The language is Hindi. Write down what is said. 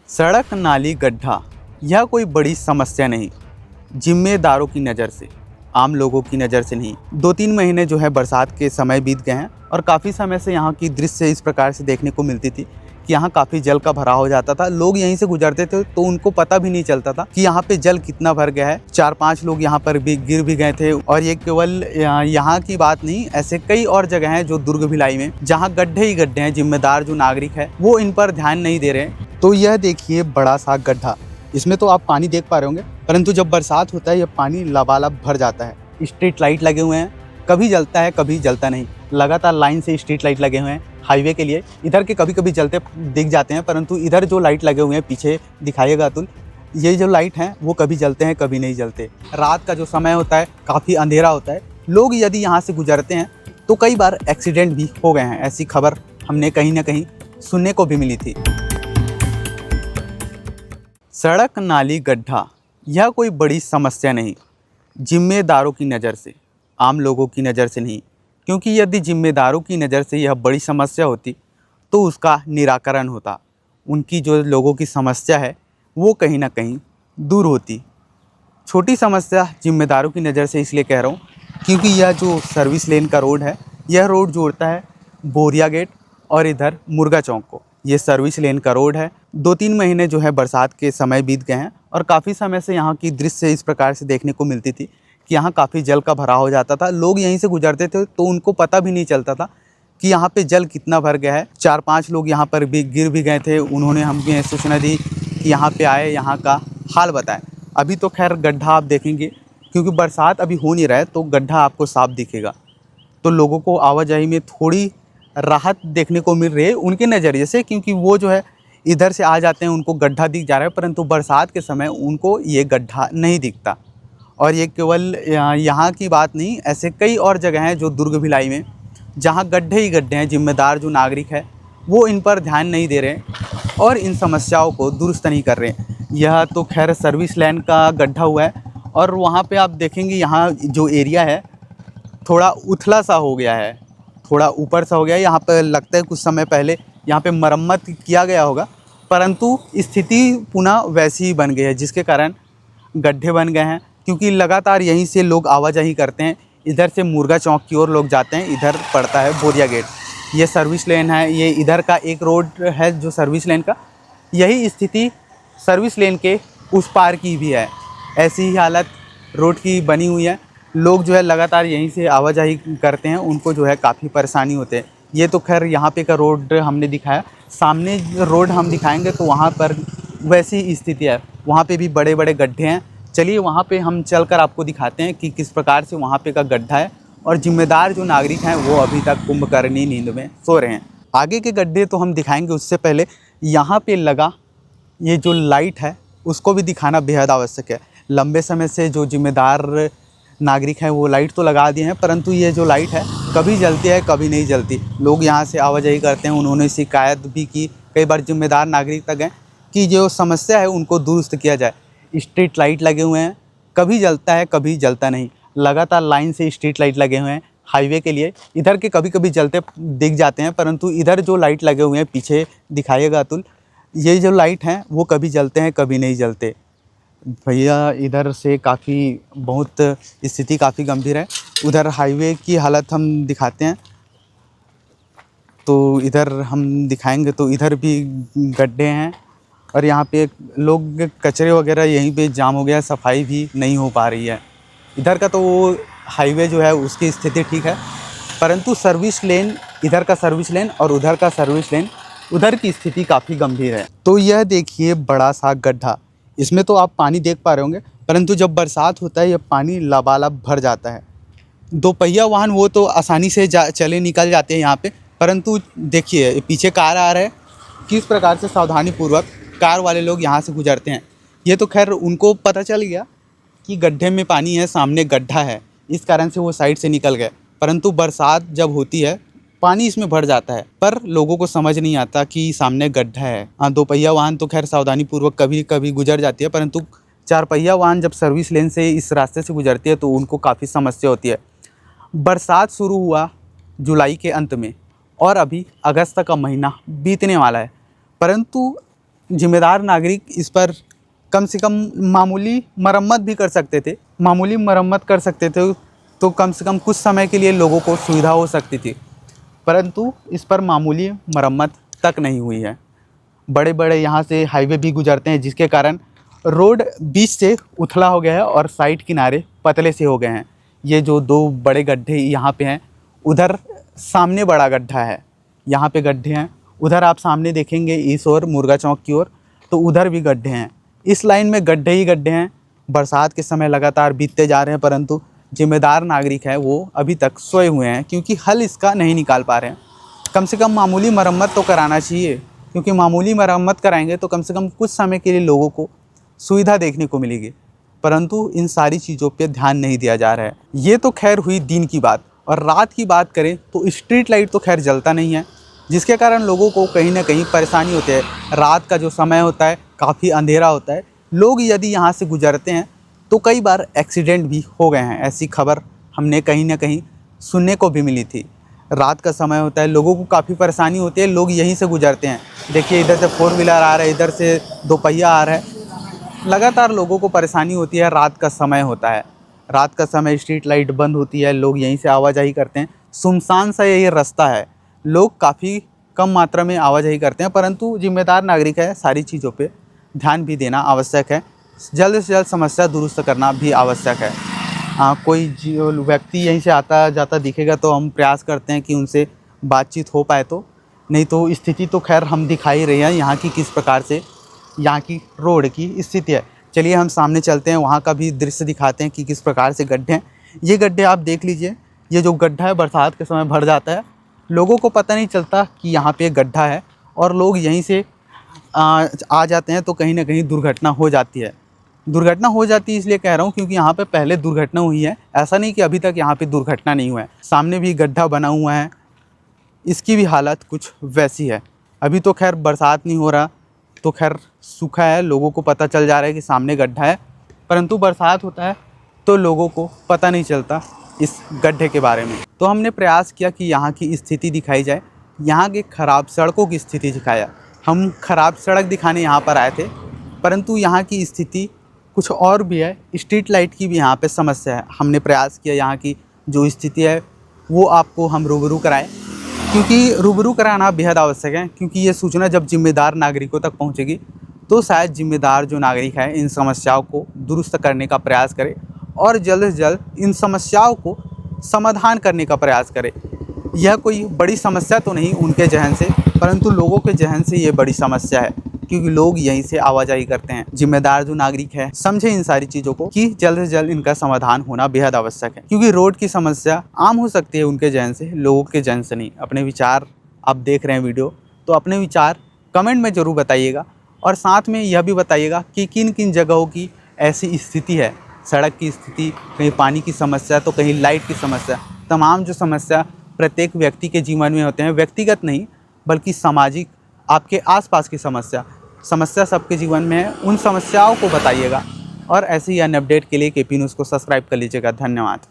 सड़क, नाली, गड्ढा यह कोई बड़ी समस्या नहीं। जिम्मेदारों की नज़र से, आम लोगों की नज़र से नहीं। 2-3 महीने जो है बरसात के समय बीत गए हैं और काफ़ी समय से यहाँ की दृश्य इस प्रकार से देखने को मिलती थी कि यहाँ काफ़ी जल का भराव हो जाता था। लोग यहीं से गुजरते थे तो उनको पता भी नहीं चलता था कि यहाँ पे जल कितना भर गया है। 4-5 लोग यहाँ पर भी गिर भी गए थे। और ये केवल यहाँ की बात नहीं, ऐसे कई और जगह हैं जो दुर्ग भिलाई में, जहाँ गड्ढे ही गड्ढे हैं। जिम्मेदार जो नागरिक है वो इन पर ध्यान नहीं दे रहे। तो यह देखिए बड़ा सा गड्ढा, इसमें तो आप पानी देख पा रहे होंगे, परंतु जब बरसात होता है यह पानी लबालब भर जाता है। स्ट्रीट लाइट लगे हुए हैं, कभी जलता है कभी जलता नहीं। लगातार लाइन से स्ट्रीट लाइट लगे हुए हैं हाईवे के लिए। इधर के कभी कभी जलते दिख जाते हैं, परंतु इधर जो लाइट लगे हुए हैं पीछे दिखाइएगा अतुल, ये जो लाइट हैं वो कभी जलते हैं कभी नहीं जलते। रात का जो समय होता है काफ़ी अंधेरा होता है। लोग यदि यहाँ से गुजरते हैं तो कई बार एक्सीडेंट भी हो गए हैं। ऐसी खबर हमने कहीं ना कहीं सुनने को भी मिली थी। सड़क, नाली, गड्ढा यह कोई बड़ी समस्या नहीं। जिम्मेदारों की नज़र से, आम लोगों की नज़र से नहीं। क्योंकि यदि जिम्मेदारों की नज़र से यह बड़ी समस्या होती तो उसका निराकरण होता। उनकी जो लोगों की समस्या है वो कहीं ना कहीं दूर होती। छोटी समस्या जिम्मेदारों की नज़र से इसलिए कह रहा हूँ क्योंकि यह जो सर्विस लेन का रोड है, यह रोड जोड़ता है बोरिया गेट और इधर मुर्गा चौक को। ये सर्विस लेन का रोड है। 2-3 महीने जो है बरसात के समय बीत गए हैं और काफ़ी समय से यहाँ की दृश्य इस प्रकार से देखने को मिलती थी कि यहाँ काफ़ी जल का भराव हो जाता था। लोग यहीं से गुजरते थे तो उनको पता भी नहीं चलता था कि यहाँ पे जल कितना भर गया है। 4-5 लोग यहाँ पर भी गिर भी गए थे। उन्होंने हमें सूचना दी कि यहाँ पे आए, यहाँ का हाल बताएं। अभी तो खैर गड्ढा आप देखेंगे, क्योंकि बरसात अभी हो नहीं रहा है तो गड्ढा आपको साफ दिखेगा। तो लोगों को आवाजाही में थोड़ी राहत देखने को मिल रही है उनके नज़रिए से, क्योंकि वो जो है इधर से आ जाते हैं, उनको गड्ढा दिख जा रहा है, परंतु बरसात के समय उनको ये गड्ढा नहीं दिखता। और ये केवल यहाँ की बात नहीं, ऐसे कई और जगह हैं जो दुर्ग भिलाई में, जहाँ गड्ढे ही गड्ढे हैं। जिम्मेदार जो नागरिक है वो इन पर ध्यान नहीं दे रहे और इन समस्याओं को दुरुस्त नहीं कर रहे। यह तो खैर सर्विस लाइन का गड्ढा हुआ है और वहाँ पे आप देखेंगे यहाँ जो एरिया है थोड़ा उथला सा हो गया है, थोड़ा ऊपर सा हो गया है। यहाँ पर लगता है कुछ समय पहले यहाँ पे मरम्मत किया गया होगा, परंतु स्थिति पुनः वैसी ही बन गई है, जिसके कारण गड्ढे बन गए हैं। क्योंकि लगातार यहीं से लोग आवाजाही करते हैं। इधर से मुर्गा चौक की ओर लोग जाते हैं, इधर पड़ता है बोरिया गेट। ये सर्विस लेन है, ये इधर का एक रोड है जो सर्विस लेन का। यही स्थिति सर्विस लेन के उस पार की भी है। ऐसी ही हालत रोड की बनी हुई है। लोग जो है लगातार यहीं से आवाजाही करते हैं, उनको जो है काफ़ी परेशानी होते हैं। ये तो खैर यहाँ पे का रोड हमने दिखाया, सामने रोड हम दिखाएंगे तो वहाँ पर वैसी स्थिति है। वहाँ पे भी बड़े बड़े गड्ढे हैं। चलिए वहाँ पे हम चलकर आपको दिखाते हैं कि किस प्रकार से वहाँ पे का गड्ढा है और जिम्मेदार जो नागरिक हैं वो अभी तक कुंभकर्णी नींद में सो रहे हैं। आगे के गड्ढे तो हम दिखाएंगे, उससे पहले यहाँ पे लगा ये जो लाइट है उसको भी दिखाना बेहद आवश्यक है। लंबे समय से जो जिम्मेदार नागरिक हैं वो लाइट तो लगा दिए हैं, परंतु ये जो लाइट है कभी जलती है कभी नहीं जलती। लोग यहाँ से आवाजाही करते हैं, उन्होंने शिकायत भी की कई बार जिम्मेदार नागरिक तक हैं कि जो समस्या है उनको दुरुस्त किया जाए। स्ट्रीट लाइट लगे हुए हैं, कभी जलता है कभी जलता नहीं। लगातार लाइन से स्ट्रीट लाइट लगे हुए हैं हाईवे के लिए। इधर के कभी कभी जलते दिख जाते हैं, परंतु इधर जो लाइट लगे हुए हैं पीछे दिखाइएगा अतुल, ये जो लाइट हैं वो कभी जलते हैं कभी नहीं जलते। भैया इधर से बहुत स्थिति काफ़ी गंभीर है। उधर हाईवे की हालत हम दिखाते हैं, तो इधर हम दिखाएंगे तो इधर भी गड्ढे हैं और यहाँ पे लोग कचरे वगैरह यहीं पे जाम हो गया, सफाई भी नहीं हो पा रही है। इधर का तो हाईवे जो है उसकी स्थिति ठीक है, परंतु सर्विस लेन, इधर का सर्विस लेन और उधर का सर्विस लेन, उधर की स्थिति काफ़ी गंभीर है। तो यह देखिए बड़ा सा गड्ढा, इसमें तो आप पानी देख पा रहे होंगे, परंतु जब बरसात होता है यह पानी लबालब भर जाता है। 2 पहिया वाहन वो तो आसानी से चले निकल जाते हैं यहाँ पे, परंतु देखिए पीछे कार आ रहा है, किस प्रकार से सावधानीपूर्वक कार वाले लोग यहाँ से गुजरते हैं। ये तो खैर उनको पता चल गया कि गड्ढे में पानी है, सामने गड्ढा है, इस कारण से वो साइड से निकल गए। परंतु बरसात जब होती है पानी इसमें भर जाता है, पर लोगों को समझ नहीं आता कि सामने गड्ढा है। हाँ, 2 पहिया वाहन तो खैर सावधानीपूर्वक कभी कभी गुजर जाती है, परंतु 4 पहिया वाहन जब सर्विस लेन से इस रास्ते से गुजरती है तो उनको काफ़ी समस्या होती है। बरसात शुरू हुआ जुलाई के अंत में और अभी अगस्त का महीना बीतने वाला है, परंतु जिम्मेदार नागरिक इस पर कम से कम मामूली मरम्मत भी कर सकते थे। मामूली मरम्मत कर सकते थे तो कम से कम कुछ समय के लिए लोगों को सुविधा हो सकती थी, परंतु इस पर मामूली मरम्मत तक नहीं हुई है। बड़े बड़े यहाँ से हाईवे भी गुजरते हैं, जिसके कारण रोड बीच से उथला हो गया है और साइड किनारे पतले से हो गए हैं। ये जो दो बड़े गड्ढे यहाँ पे हैं, उधर सामने बड़ा गड्ढा है, यहाँ पे गड्ढे हैं। उधर आप सामने देखेंगे इस ओर मुर्गा चौक की ओर, तो उधर भी गड्ढे हैं। इस लाइन में गड्ढे ही गड्ढे हैं। बरसात के समय लगातार बीतते जा रहे हैं, परंतु जिम्मेदार नागरिक हैं वो अभी तक सोए हुए हैं, क्योंकि हल इसका नहीं निकाल पा रहे हैं। कम से कम मामूली मरम्मत तो कराना चाहिए, क्योंकि मामूली मरम्मत कराएंगे तो कम से कम कुछ समय के लिए लोगों को सुविधा देखने को मिलेगी, परंतु इन सारी चीज़ों पे ध्यान नहीं दिया जा रहा है। ये तो खैर हुई दिन की बात, और रात की बात करें तो स्ट्रीट लाइट तो खैर जलता नहीं है, जिसके कारण लोगों को कहीं ना कहीं परेशानी होती है। रात का जो समय होता है काफ़ी अंधेरा होता है, लोग यदि यहाँ से गुजरते हैं तो कई बार एक्सीडेंट भी हो गए हैं। ऐसी खबर हमने कहीं ना कहीं सुनने को भी मिली थी। रात का समय होता है, लोगों को काफ़ी परेशानी होती है, लोग यहीं से गुजरते हैं। देखिए इधर से 4 व्हीलर आ रहा है, इधर से 2 पहिया आ रहा है, लगातार लोगों को परेशानी होती है। रात का समय होता है, रात का समय स्ट्रीट लाइट बंद होती है, लोग यहीं से आवाजाही करते हैं। सुनसान सा ये रास्ता है, लोग काफ़ी कम मात्रा में आवाजाही करते हैं, परंतु जिम्मेदार नागरिक है, सारी चीज़ों पे ध्यान भी देना आवश्यक है। जल्द से जल्द समस्या दुरुस्त करना भी आवश्यक है। कोई जो व्यक्ति यहीं से आता जाता दिखेगा तो हम प्रयास करते हैं कि उनसे बातचीत हो पाए, तो नहीं तो स्थिति तो खैर हम दिखा ही रहे हैं यहाँ की, किस प्रकार से यहाँ की रोड की स्थिति है। चलिए हम सामने चलते हैं, वहाँ का भी दृश्य दिखाते हैं कि किस प्रकार से गड्ढे हैं। ये गड्ढे आप देख लीजिए, ये जो गड्ढा है बरसात के समय भर जाता है, लोगों को पता नहीं चलता कि यहाँ पे गड्ढा है, और लोग यहीं से आ जाते हैं, तो कहीं ना कहीं दुर्घटना हो जाती है। दुर्घटना हो जाती है इसलिए कह रहा हूँ क्योंकि यहाँ पे पहले दुर्घटना हुई है, ऐसा नहीं कि अभी तक यहाँ पे दुर्घटना नहीं हुआ है। सामने भी गड्ढा बना हुआ है, इसकी भी हालत कुछ वैसी है। अभी तो खैर बरसात नहीं हो रहा, तो खैर सूखा है, लोगों को पता चल जा रहा है कि सामने गड्ढा है, परंतु बरसात होता है तो लोगों को पता नहीं चलता इस गड्ढे के बारे में। तो हमने प्रयास किया कि यहाँ की स्थिति दिखाई जाए, यहाँ के ख़राब सड़कों की स्थिति दिखाया। हम ख़राब सड़क दिखाने यहाँ पर आए थे, परंतु यहाँ की स्थिति कुछ और भी है। स्ट्रीट लाइट की भी यहाँ पे समस्या है। हमने प्रयास किया यहाँ की जो स्थिति है वो आपको हम रूबरू कराएं, क्योंकि रूबरू कराना बेहद आवश्यक है, क्योंकि ये सूचना जब जिम्मेदार नागरिकों तक पहुँचेगी तो शायद जिम्मेदार जो नागरिक है इन समस्याओं को दुरुस्त करने का प्रयास करे और जल्द से जल्द इन समस्याओं को समाधान करने का प्रयास करे। यह कोई बड़ी समस्या तो नहीं उनके जहन से, परंतु लोगों के जहन से ये बड़ी समस्या है, क्योंकि लोग यहीं से आवाजाही करते हैं। जिम्मेदार जो नागरिक है समझे इन सारी चीज़ों को कि जल्द से जल्द इनका समाधान होना बेहद आवश्यक है, क्योंकि रोड की समस्या आम हो सकती है उनके जहन से, लोगों के जहन से नहीं। अपने विचार, आप देख रहे हैं वीडियो, तो अपने विचार कमेंट में ज़रूर बताइएगा, और साथ में यह भी बताइएगा कि किन किन जगहों की ऐसी स्थिति है, सड़क की स्थिति, कहीं पानी की समस्या तो कहीं लाइट की समस्या। तमाम जो समस्या प्रत्येक व्यक्ति के जीवन में होते हैं, व्यक्तिगत नहीं बल्कि सामाजिक, आपके आसपास की समस्या सबके जीवन में है, उन समस्याओं को बताइएगा। और ऐसे ही अन्य अपडेट के लिए केपी न्यूज़ को सब्सक्राइब कर लीजिएगा। धन्यवाद।